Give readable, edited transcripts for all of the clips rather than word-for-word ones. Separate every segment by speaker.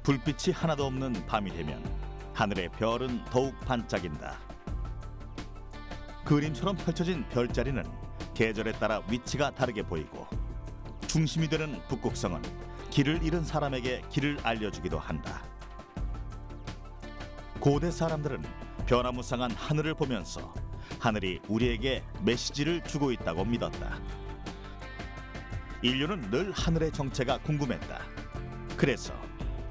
Speaker 1: 불빛이 하나도 없는 밤이 되면 하늘의 별은 더욱 반짝인다. 그림처럼 펼쳐진 별자리는 계절에 따라 위치가 다르게 보이고 중심이 되는 북극성은 길을 잃은 사람에게 길을 알려주기도 한다. 고대 사람들은 변화무쌍한 하늘을 보면서 하늘이 우리에게 메시지를 주고 있다고 믿었다. 인류는 늘 하늘의 정체가 궁금했다. 그래서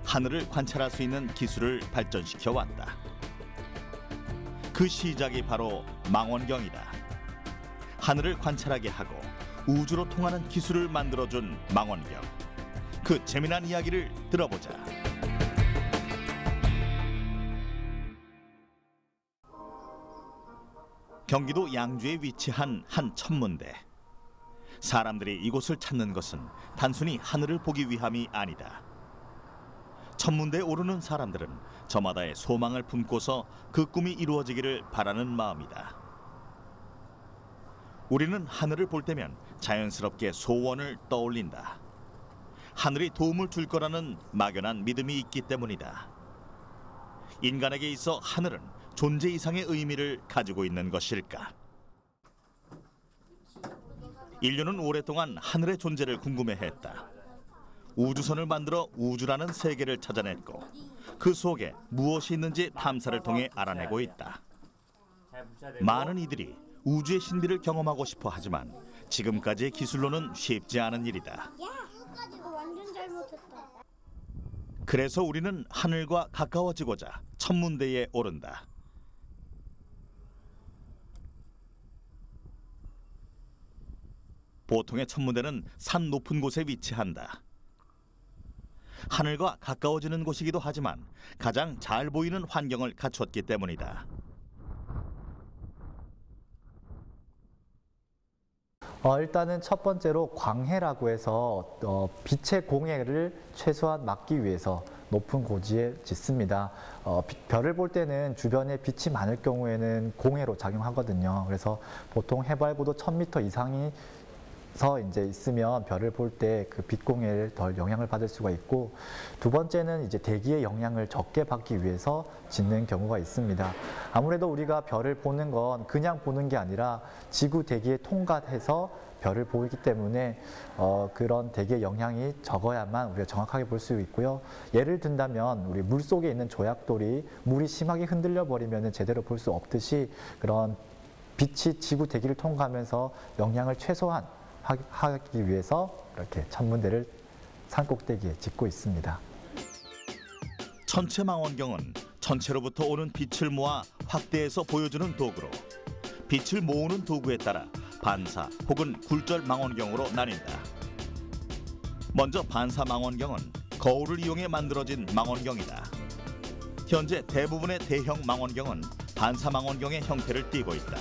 Speaker 1: 하늘을 관찰할 수 있는 기술을 발전시켜 왔다. 그 시작이 바로 망원경이다. 하늘을 관찰하게 하고 우주로 통하는 기술을 만들어준 망원경. 그 재미난 이야기를 들어보자. 경기도 양주에 위치한 한 천문대. 사람들이 이곳을 찾는 것은 단순히 하늘을 보기 위함이 아니다. 천문대에 오르는 사람들은 저마다의 소망을 품고서 그 꿈이 이루어지기를 바라는 마음이다. 우리는 하늘을 볼 때면 자연스럽게 소원을 떠올린다. 하늘이 도움을 줄 거라는 막연한 믿음이 있기 때문이다. 인간에게 있어 하늘은 존재 이상의 의미를 가지고 있는 것일까? 인류는 오랫동안 하늘의 존재를 궁금해했다. 우주선을 만들어 우주라는 세계를 찾아냈고 그 속에 무엇이 있는지 탐사를 통해 알아내고 있다. 많은 이들이 우주의 신비를 경험하고 싶어 하지만 지금까지의 기술로는 쉽지 않은 일이다.
Speaker 2: 완전 잘못했다.
Speaker 1: 그래서 우리는 하늘과 가까워지고자 천문대에 오른다. 보통의 천문대는 산 높은 곳에 위치한다. 하늘과 가까워지는 곳이기도 하지만 가장 잘 보이는 환경을 갖췄기 때문이다.
Speaker 3: 일단은 첫 번째로 광해라고 해서 빛의 공해를 최소한 막기 위해서 높은 고지에 짓습니다. 별을 볼 때는 주변에 빛이 많을 경우에는 공해로 작용하거든요. 그래서 보통 해발고도 1000m 이상이 이제 있으면 별을 볼 때 그 빛공해를 덜 영향을 받을 수가 있고, 두 번째는 이제 대기의 영향을 적게 받기 위해서 짓는 경우가 있습니다. 아무래도 우리가 별을 보는 건 그냥 보는 게 아니라 지구 대기에 통과해서 별을 보기 때문에 그런 대기의 영향이 적어야만 우리가 정확하게 볼 수 있고요. 예를 든다면 우리 물 속에 있는 조약돌이 물이 심하게 흔들려 버리면 제대로 볼 수 없듯이 그런 빛이 지구 대기를 통과하면서 영향을 최소한 하기 위해서 이렇게 천문대를 산 꼭대기에 짓고 있습니다.
Speaker 1: 천체망원경은 천체로부터 오는 빛을 모아 확대해서 보여주는 도구로 빛을 모으는 도구에 따라 반사 혹은 굴절 망원경으로 나뉜다. 먼저 반사 망원경은 거울을 이용해 만들어진 망원경이다. 현재 대부분의 대형 망원경은 반사 망원경의 형태를 띠고 있다.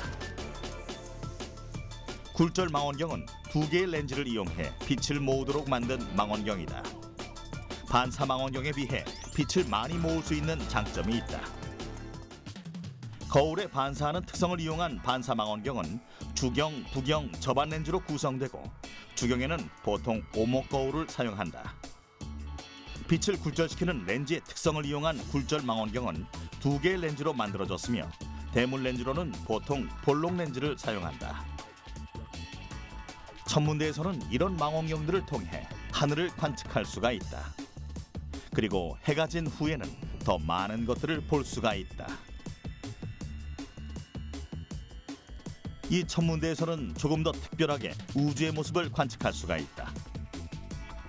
Speaker 1: 굴절 망원경은 두 개의 렌즈를 이용해 빛을 모으도록 만든 망원경이다. 반사 망원경에 비해 빛을 많이 모을 수 있는 장점이 있다. 거울에 반사하는 특성을 이용한 반사 망원경은 주경, 부경, 접안 렌즈로 구성되고 주경에는 보통 오목 거울을 사용한다. 빛을 굴절시키는 렌즈의 특성을 이용한 굴절 망원경은 두 개의 렌즈로 만들어졌으며 대물 렌즈로는 보통 볼록 렌즈를 사용한다. 천문대에서는 이런 망원경들을 통해 하늘을 관측할 수가 있다. 그리고 해가 진 후에는 더 많은 것들을 볼 수가 있다. 이 천문대에서는 조금 더 특별하게 우주의 모습을 관측할 수가 있다.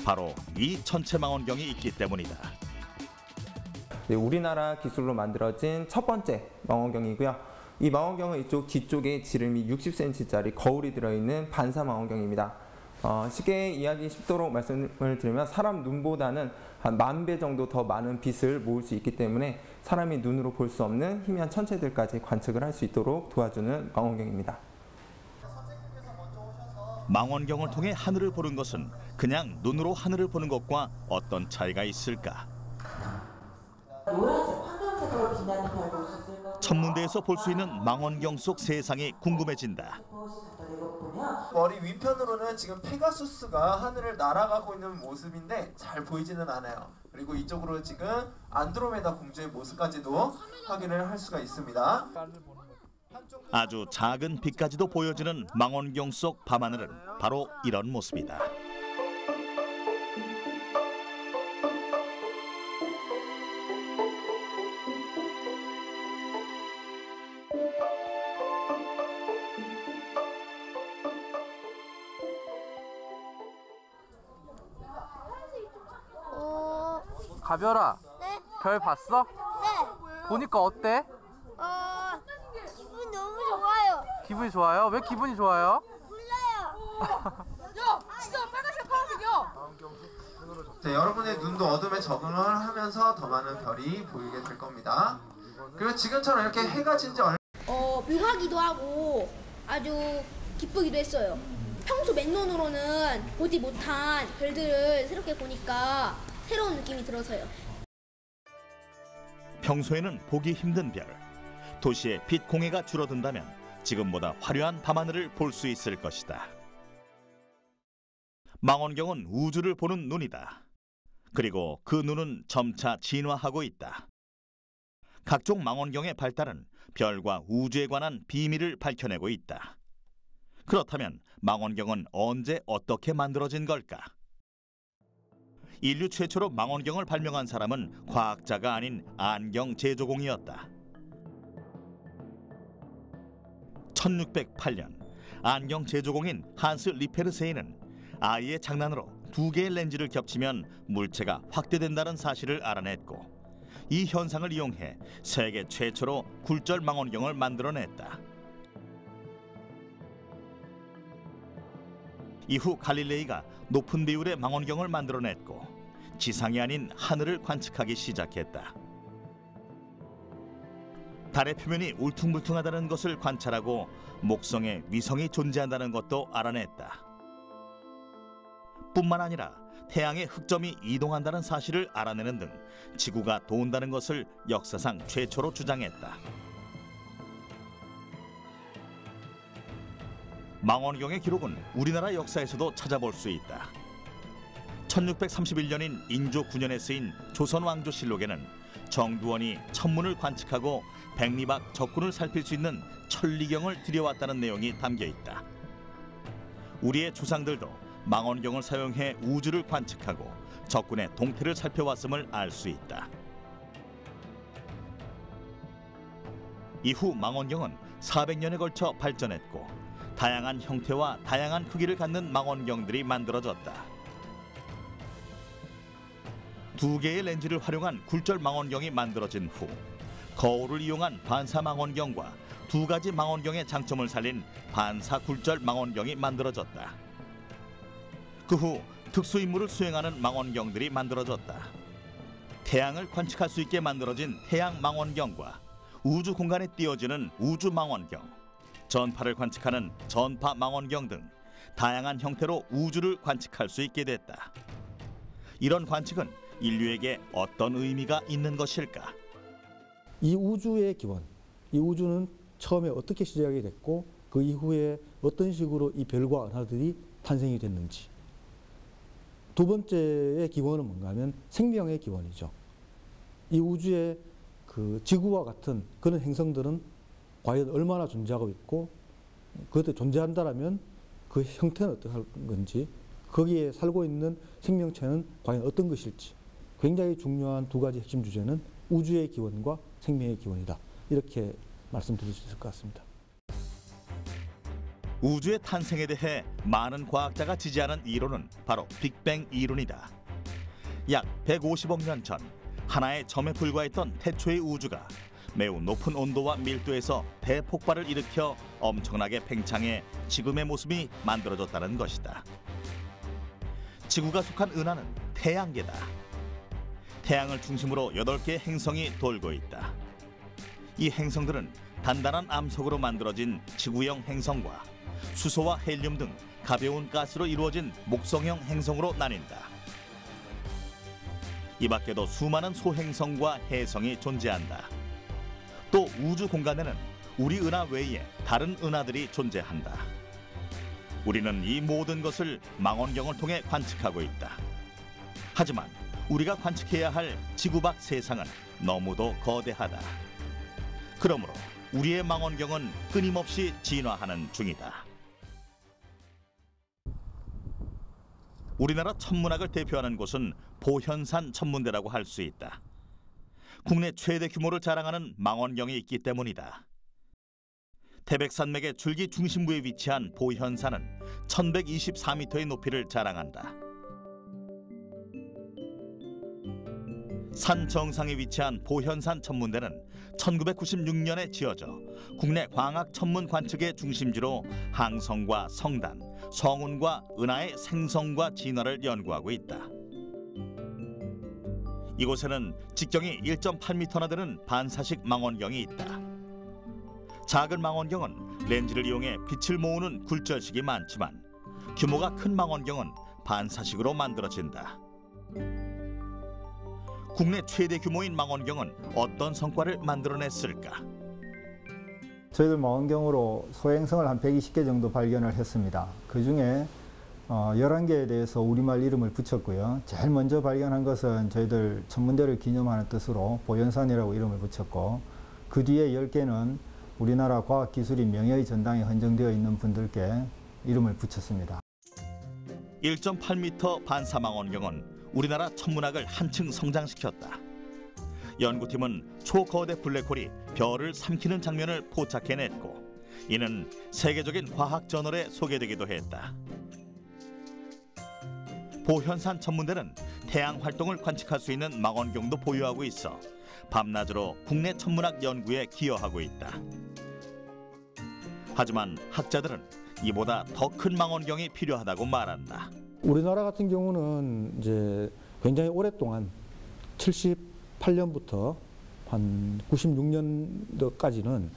Speaker 1: 바로 이 천체망원경이 있기 때문이다.
Speaker 4: 네, 우리나라 기술로 만들어진 첫 번째 망원경이고요. 이 망원경은 이쪽 뒤쪽에 지름이 60cm짜리 거울이 들어있는 반사 망원경입니다. 쉽게 이해하기 쉽도록 말씀을 드리면 사람 눈보다는 한 10,000배 정도 더 많은 빛을 모을 수 있기 때문에 사람이 눈으로 볼 수 없는 희미한 천체들까지 관측을 할 수 있도록 도와주는 망원경입니다.
Speaker 1: 망원경을 통해 하늘을 보는 것은 그냥 눈으로 하늘을 보는 것과 어떤 차이가 있을까?
Speaker 5: 노란색, 황금색으로 빛나는 별도 있었을 거예요.
Speaker 1: 천문대에서 볼 수 있는 망원경 속 세상이 궁금해진다.
Speaker 6: 머리 위편으로는 지금 페가수스가 하늘을 날아가고 있는 모습인데 잘 보이지는 않아요.
Speaker 7: 그리고 이쪽으로 지금 안드로메다 공주의 모습까지도 확인을 할 수가 있습니다.
Speaker 1: 아주 작은 빛까지도 보여지는 망원경 속 밤하늘은 바로 이런 모습이다.
Speaker 8: 가별아,
Speaker 2: 네?
Speaker 8: 별 봤어?
Speaker 2: 네.
Speaker 8: 보니까 어때?
Speaker 2: 기분 너무 좋아요.
Speaker 8: 기분이 좋아요? 왜 기분이 좋아요?
Speaker 2: 몰라요.
Speaker 7: 자, 여러분의 눈도 어둠에 적응을 하면서 더 많은 별이 보이게 될 겁니다. 그리고 지금처럼 이렇게 해가 진 지 얼마
Speaker 2: 묘하기도 하고 아주 기쁘기도 했어요. 평소 맨눈으로는 보지 못한 별들을 새롭게 보니까 새로운 느낌이 들어서요.
Speaker 1: 평소에는 보기 힘든 별, 도시의 빛 공해가 줄어든다면 지금보다 화려한 밤하늘을 볼 수 있을 것이다. 망원경은 우주를 보는 눈이다. 그리고 그 눈은 점차 진화하고 있다. 각종 망원경의 발달은 별과 우주에 관한 비밀을 밝혀내고 있다. 그렇다면 망원경은 언제 어떻게 만들어진 걸까? 인류 최초로 망원경을 발명한 사람은 과학자가 아닌 안경 제조공이었다. 1608년 안경 제조공인 한스 리페르세이는 아이의 장난으로 2개의 렌즈를 겹치면 물체가 확대된다는 사실을 알아냈고 이 현상을 이용해 세계 최초로 굴절 망원경을 만들어냈다. 이후 갈릴레이가 높은 비율의 망원경을 만들어냈고 지상이 아닌 하늘을 관측하기 시작했다. 달의 표면이 울퉁불퉁하다는 것을 관찰하고 목성에 위성이 존재한다는 것도 알아냈다. 뿐만 아니라 태양의 흑점이 이동한다는 사실을 알아내는 등 지구가 돈다는 것을 역사상 최초로 주장했다. 망원경의 기록은 우리나라 역사에서도 찾아볼 수 있다. 1631년인 인조 9년에 쓰인 조선왕조실록에는 정두원이 천문을 관측하고 백리박 적군을 살필 수 있는 천리경을 들여왔다는 내용이 담겨 있다. 우리의 조상들도 망원경을 사용해 우주를 관측하고 적군의 동태를 살펴왔음을 알 수 있다. 이후 망원경은 400년에 걸쳐 발전했고 다양한 형태와 다양한 크기를 갖는 망원경들이 만들어졌다. 2개의 렌즈를 활용한 굴절 망원경이 만들어진 후 거울을 이용한 반사 망원경과 2가지 망원경의 장점을 살린 반사 굴절 망원경이 만들어졌다. 그 후 특수임무를 수행하는 망원경들이 만들어졌다. 태양을 관측할 수 있게 만들어진 태양 망원경과 우주 공간에 띄어지는 우주 망원경, 전파를 관측하는 전파 망원경 등 다양한 형태로 우주를 관측할 수 있게 됐다. 이런 관측은 인류에게 어떤 의미가 있는 것일까?
Speaker 9: 이 우주의 기원, 이 우주는 처음에 어떻게 시작이 됐고 그 이후에 어떤 식으로 이 별과 은하들이 탄생이 됐는지. 두 번째의 기원은 뭔가 하면 생명의 기원이죠. 이 우주의 그 지구와 같은 그런 행성들은 과연 얼마나 존재하고 있고 그것도 존재한다라면 그 형태는 어떤 건지 거기에 살고 있는 생명체는 과연 어떤 것일지 굉장히 중요한 2가지 핵심 주제는 우주의 기원과 생명의 기원이다. 이렇게 말씀드릴 수 있을 것 같습니다.
Speaker 1: 우주의 탄생에 대해 많은 과학자가 지지하는 이론은 바로 빅뱅 이론이다. 약 150억 년 전 하나의 점에 불과했던 태초의 우주가 매우 높은 온도와 밀도에서 대폭발을 일으켜 엄청나게 팽창해 지금의 모습이 만들어졌다는 것이다. 지구가 속한 은하는 태양계다. 태양을 중심으로 8개의 행성이 돌고 있다. 이 행성들은 단단한 암석으로 만들어진 지구형 행성과 수소와 헬륨 등 가벼운 가스로 이루어진 목성형 행성으로 나뉜다. 이 밖에도 수많은 소행성과 해성이 존재한다. 또 우주 공간에는 우리 은하 외에 다른 은하들이 존재한다. 우리는 이 모든 것을 망원경을 통해 관측하고 있다. 하지만 우리가 관측해야 할 지구 밖 세상은 너무도 거대하다. 그러므로 우리의 망원경은 끊임없이 진화하는 중이다. 우리나라 천문학을 대표하는 곳은 보현산 천문대라고 할 수 있다. 국내 최대 규모를 자랑하는 망원경이 있기 때문이다. 태백산맥의 줄기 중심부에 위치한 보현산은 1124m의 높이를 자랑한다. 산 정상에 위치한 보현산 천문대는 1996년에 지어져 국내 광학 천문 관측의 중심지로 항성과 성단, 성운과 은하의 생성과 진화를 연구하고 있다. 이곳에는 직경이 1.8m나 되는 반사식 망원경이 있다. 작은 망원경은 렌즈를 이용해 빛을 모으는 굴절식이 많지만 규모가 큰 망원경은 반사식으로 만들어진다. 국내 최대 규모인 망원경은 어떤 성과를 만들어냈을까?
Speaker 10: 저희들 망원경으로 소행성을 한 120개 정도 발견을 했습니다. 그중에 11개에 대해서 우리말 이름을 붙였고요. 제일 먼저 발견한 것은 저희들 천문대를 기념하는 뜻으로 보현산이라고 이름을 붙였고, 그 뒤에 10개는 우리나라 과학기술인 명예의 전당에 헌정되어 있는 분들께 이름을 붙였습니다.
Speaker 1: 1.8m 반사망원경은 우리나라 천문학을 한층 성장시켰다. 연구팀은 초거대 블랙홀이 별을 삼키는 장면을 포착해냈고, 이는 세계적인 과학 저널에 소개되기도 했다. 보현산 천문대는 태양 활동을 관측할 수 있는 망원경도 보유하고 있어 밤낮으로 국내 천문학 연구에 기여하고 있다. 하지만 학자들은 이보다 더 큰 망원경이 필요하다고 말한다.
Speaker 9: 우리나라 같은 경우는 이제 굉장히 오랫동안 78년부터 한 96년도까지는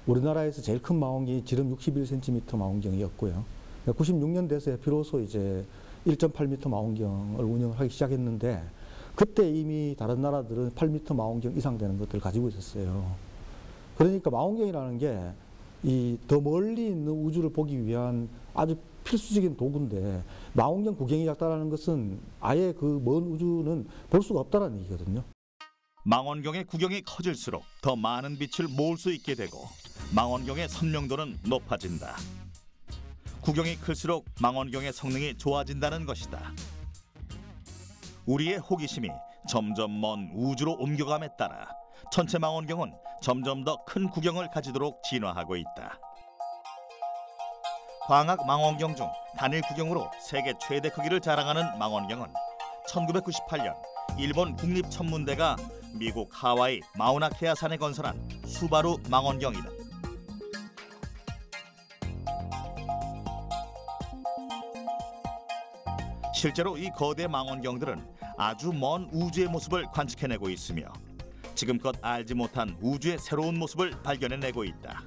Speaker 9: 우리나라에서 제일 큰 망원경이 지름 61cm 망원경이었고요. 96년 돼서 비로소 이제 1.8m 망원경을 운영하기 시작했는데, 그때 이미 다른 나라들은 8m 망원경 이상 되는 것들을 가지고 있었어요. 그러니까 망원경이라는 게 이 더 멀리 있는 우주를 보기 위한 아주 필수적인 도구인데, 망원경 구경이 작다라는 것은 아예 그 먼 우주는 볼 수가 없다는 얘기거든요.
Speaker 1: 망원경의 구경이 커질수록 더 많은 빛을 모을 수 있게 되고 망원경의 선명도는 높아진다. 구경이 클수록 망원경의 성능이 좋아진다는 것이다. 우리의 호기심이 점점 먼 우주로 옮겨감에 따라 천체 망원경은 점점 더 큰 구경을 가지도록 진화하고 있다. 광학 망원경 중 단일 구경으로 세계 최대 크기를 자랑하는 망원경은 1998년 일본 국립천문대가 미국 하와이 마우나케아 산에 건설한 수바루 망원경이다. 실제로 이 거대 망원경들은 아주 먼 우주의 모습을 관측해내고 있으며 지금껏 알지 못한 우주의 새로운 모습을 발견해내고 있다.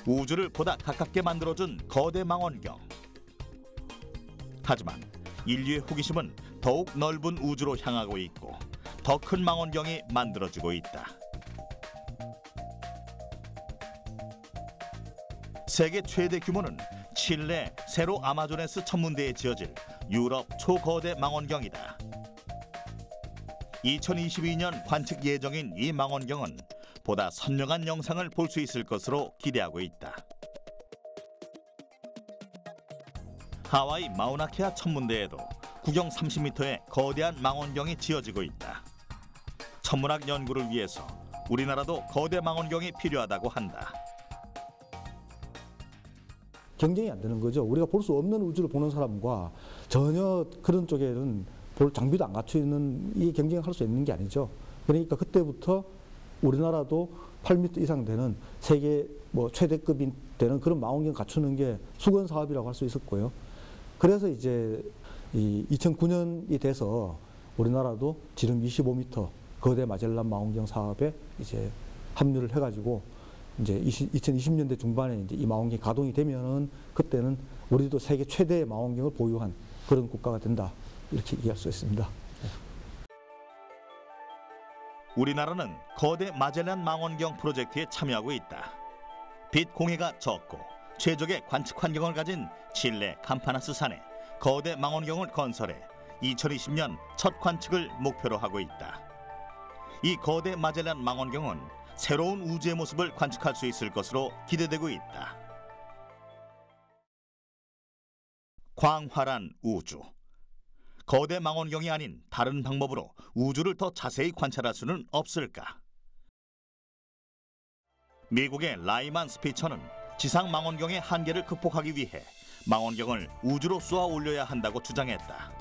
Speaker 1: 우주를 보다 가깝게 만들어준 거대 망원경. 하지만 인류의 호기심은 더욱 넓은 우주로 향하고 있고 더 큰 망원경이 만들어지고 있다. 세계 최대 규모는 칠레 세로 아마조네스 천문대에 지어질 유럽 초거대 망원경이다. 2022년 관측 예정인 이 망원경은 보다 선명한 영상을 볼 수 있을 것으로 기대하고 있다. 하와이 마우나케아 천문대에도 구경 30m의 거대한 망원경이 지어지고 있다. 천문학 연구를 위해서 우리나라도 거대 망원경이 필요하다고 한다.
Speaker 9: 경쟁이 안 되는 거죠. 우리가 볼 수 없는 우주를 보는 사람과 전혀 그런 쪽에는 볼 장비도 안 갖춰 있는 이 경쟁을 할 수 있는 게 아니죠. 그러니까 그때부터 우리나라도 8m 이상 되는 세계 최대급이 되는 그런 망원경 갖추는 게 수건 사업이라고 할 수 있었고요. 그래서 이제 2009년이 돼서 우리나라도 지름 25m 거대 마젤란 망원경 사업에 이제 합류를 해가지고 이제 2020년대 중반에 이제 이 망원경이 가동이 되면은 그때는 우리도 세계 최대의 망원경을 보유한 그런 국가가 된다, 이렇게 얘기할 수 있습니다.
Speaker 1: 우리나라는 거대 마젤란 망원경 프로젝트에 참여하고 있다. 빛 공해가 적고 최적의 관측 환경을 가진 칠레 캄파나스 산에 거대 망원경을 건설해 2020년 첫 관측을 목표로 하고 있다. 이 거대 마젤란 망원경은 새로운 우주의 모습을 관측할 수 있을 것으로 기대되고 있다. 광활한 우주. 거대 망원경이 아닌 다른 방법으로 우주를 더 자세히 관찰할 수는 없을까? 미국의 라이만 스피처는 지상 망원경의 한계를 극복하기 위해 망원경을 우주로 쏘아 올려야 한다고 주장했다.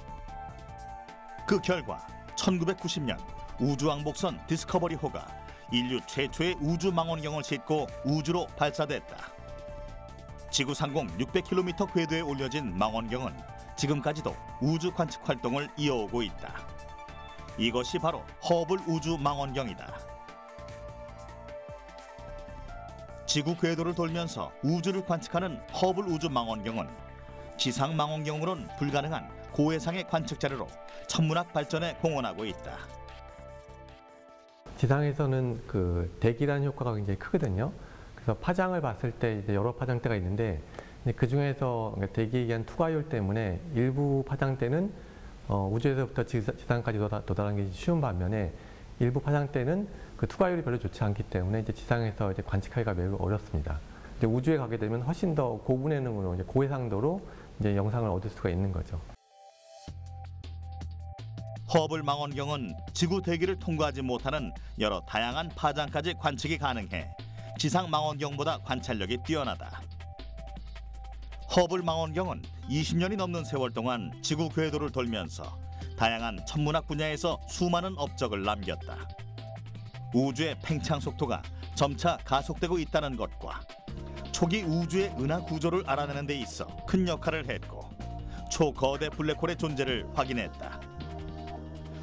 Speaker 1: 그 결과 1990년 우주왕복선 디스커버리호가 인류 최초의 우주 망원경을 싣고 우주로 발사됐다. 지구 상공 600km 궤도에 올려진 망원경은 지금까지도 우주 관측 활동을 이어오고 있다. 이것이 바로 허블 우주 망원경이다. 지구 궤도를 돌면서 우주를 관측하는 허블 우주 망원경은 지상 망원경으로는 불가능한 고해상의 관측 자료로 천문학 발전에 공헌하고 있다.
Speaker 11: 지상에서는 그 대기라는 효과가 굉장히 크거든요. 그래서 파장을 봤을 때 이제 여러 파장대가 있는데 그 중에서 대기에 의한 투과율 때문에 일부 파장대는 우주에서부터 지상까지 도달하는 게 쉬운 반면에 일부 파장대는 그 투과율이 별로 좋지 않기 때문에 이제 지상에서 이제 관측하기가 매우 어렵습니다. 이제 우주에 가게 되면 훨씬 더 고분해능으로 이제 고해상도로 이제 영상을 얻을 수가 있는 거죠.
Speaker 1: 허블 망원경은 지구 대기를 통과하지 못하는 여러 다양한 파장까지 관측이 가능해 지상 망원경보다 관찰력이 뛰어나다. 허블 망원경은 20년이 넘는 세월 동안 지구 궤도를 돌면서 다양한 천문학 분야에서 수많은 업적을 남겼다. 우주의 팽창 속도가 점차 가속되고 있다는 것과 초기 우주의 은하 구조를 알아내는 데 있어 큰 역할을 했고 초거대 블랙홀의 존재를 확인했다.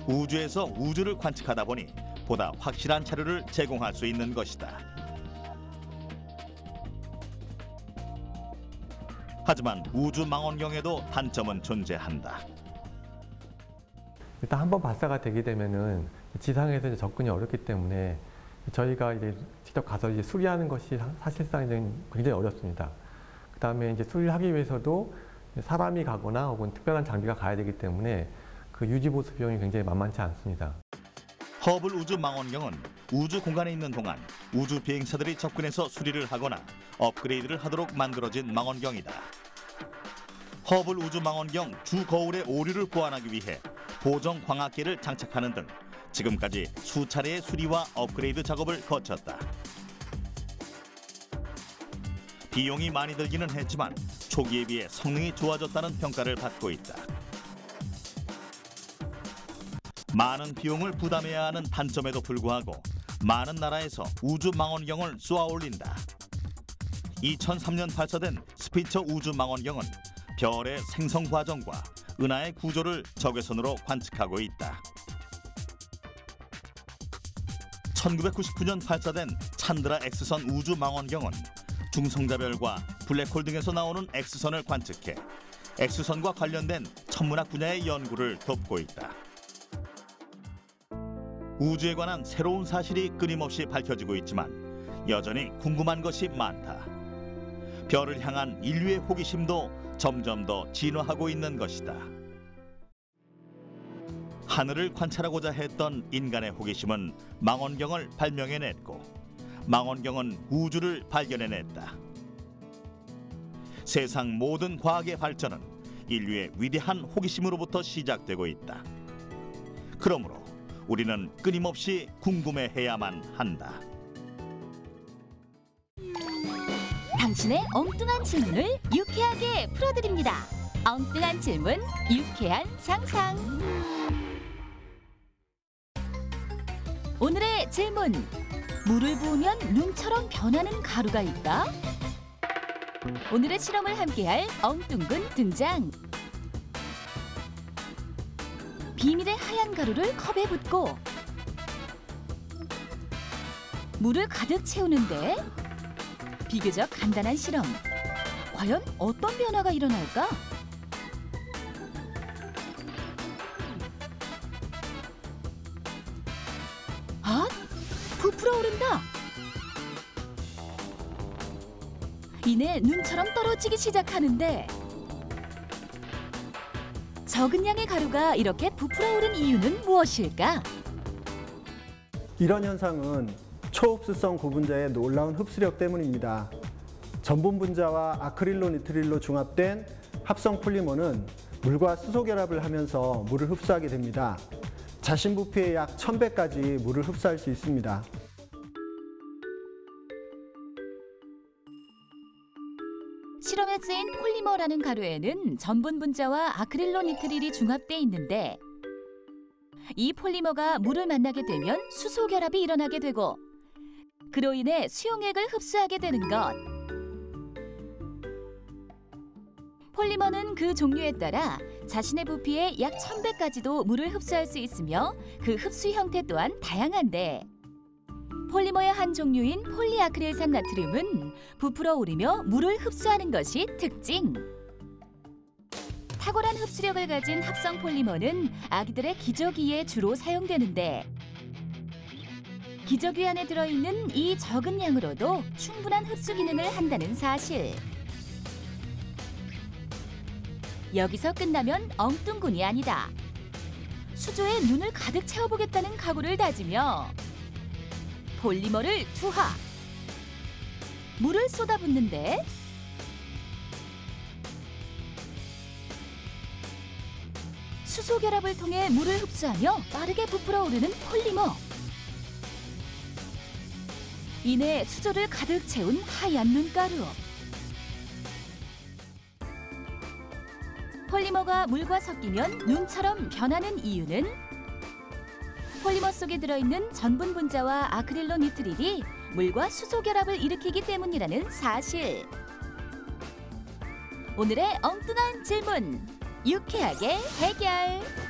Speaker 1: 우주에서 우주를 관측하다 보니 보다 확실한 자료를 제공할 수 있는 것이다. 하지만 우주 망원경에도 단점은 존재한다.
Speaker 11: 일단 한번 발사가 되게 되면은 지상에서 이제 접근이 어렵기 때문에 저희가 이제 직접 가서 이제 수리하는 것이 사실상 굉장히 어렵습니다. 그다음에 이제 수리를 하기 위해서도 사람이 가거나 혹은 특별한 장비가 가야 되기 때문에 그 유지 보수 비용이 굉장히 만만치 않습니다.
Speaker 1: 허블 우주 망원경은 우주 공간에 있는 동안 우주 비행사들이 접근해서 수리를 하거나 업그레이드를 하도록 만들어진 망원경이다. 허블 우주 망원경 주 거울의 오류를 보완하기 위해 보정 광학계를 장착하는 등 지금까지 수차례의 수리와 업그레이드 작업을 거쳤다. 비용이 많이 들기는 했지만 초기에 비해 성능이 좋아졌다는 평가를 받고 있다. 많은 비용을 부담해야 하는 단점에도 불구하고 많은 나라에서 우주 망원경을 쏘아 올린다. 2003년 발사된 스피처 우주 망원경은 별의 생성 과정과 은하의 구조를 적외선으로 관측하고 있다. 1999년 발사된 찬드라 X선 우주 망원경은 중성자별과 블랙홀 등에서 나오는 X선을 관측해 X선과 관련된 천문학 분야의 연구를 돕고 있다. 우주에 관한 새로운 사실이 끊임없이 밝혀지고 있지만 여전히 궁금한 것이 많다. 별을 향한 인류의 호기심도 점점 더 진화하고 있는 것이다. 하늘을 관찰하고자 했던 인간의 호기심은 망원경을 발명해냈고 망원경은 우주를 발견해냈다. 세상 모든 과학의 발전은 인류의 위대한 호기심으로부터 시작되고 있다. 그러므로 우리는 끊임없이 궁금해해야만 한다.
Speaker 12: 당신의 엉뚱한 질문을 유쾌하게 풀어드립니다. 엉뚱한 질문, 유쾌한 상상. 오늘의 질문. 물을 부으면 눈처럼 변하는 가루가 있다? 오늘의 실험을 함께할 엉뚱군 등장. 비밀의 하얀 가루를 컵에 붓고 물을 가득 채우는데 비교적 간단한 실험. 과연 어떤 변화가 일어날까? 아, 부풀어 오른다. 이내 눈처럼 떨어지기 시작하는데 적은 양의 가루가 이렇게 부풀어 오른 이유는 무엇일까?
Speaker 13: 이런 현상은 초흡수성 고분자의 놀라운 흡수력 때문입니다. 전분 분자와 아크릴로 니트릴로 중합된 합성 폴리머는 물과 수소 결합을 하면서 물을 흡수하게 됩니다. 자신 부피의 약 1000배까지 물을 흡수할 수 있습니다.
Speaker 12: 실험에 쓰인 폴리머라는 가루에는 전분 분자와 아크릴로 니트릴이 중합돼 있는데 이 폴리머가 물을 만나게 되면 수소 결합이 일어나게 되고 그로 인해 수용액을 흡수하게 되는 것. 폴리머는 그 종류에 따라 자신의 부피의 약 1000배까지도 물을 흡수할 수 있으며 그 흡수 형태 또한 다양한데 폴리머의 한 종류인 폴리아크릴산 나트륨은 부풀어 오르며 물을 흡수하는 것이 특징. 탁월한 흡수력을 가진 합성 폴리머는 아기들의 기저귀에 주로 사용되는데 기저귀 안에 들어있는 이 적은 양으로도 충분한 흡수 기능을 한다는 사실. 여기서 끝나면 엉뚱군이 아니다. 수조에 눈을 가득 채워보겠다는 각오를 다지며 폴리머를 투하. 물을 쏟아붓는데 수소 결합을 통해 물을 흡수하며 빠르게 부풀어 오르는 폴리머. 이내 수조를 가득 채운 하얀 눈가루. 폴리머가 물과 섞이면 눈처럼 변하는 이유는 폴리머 속에 들어있는 전분 분자와 아크릴로 니트릴이 물과 수소 결합을 일으키기 때문이라는 사실. 오늘의 엉뚱한 질문, 유쾌하게 해결!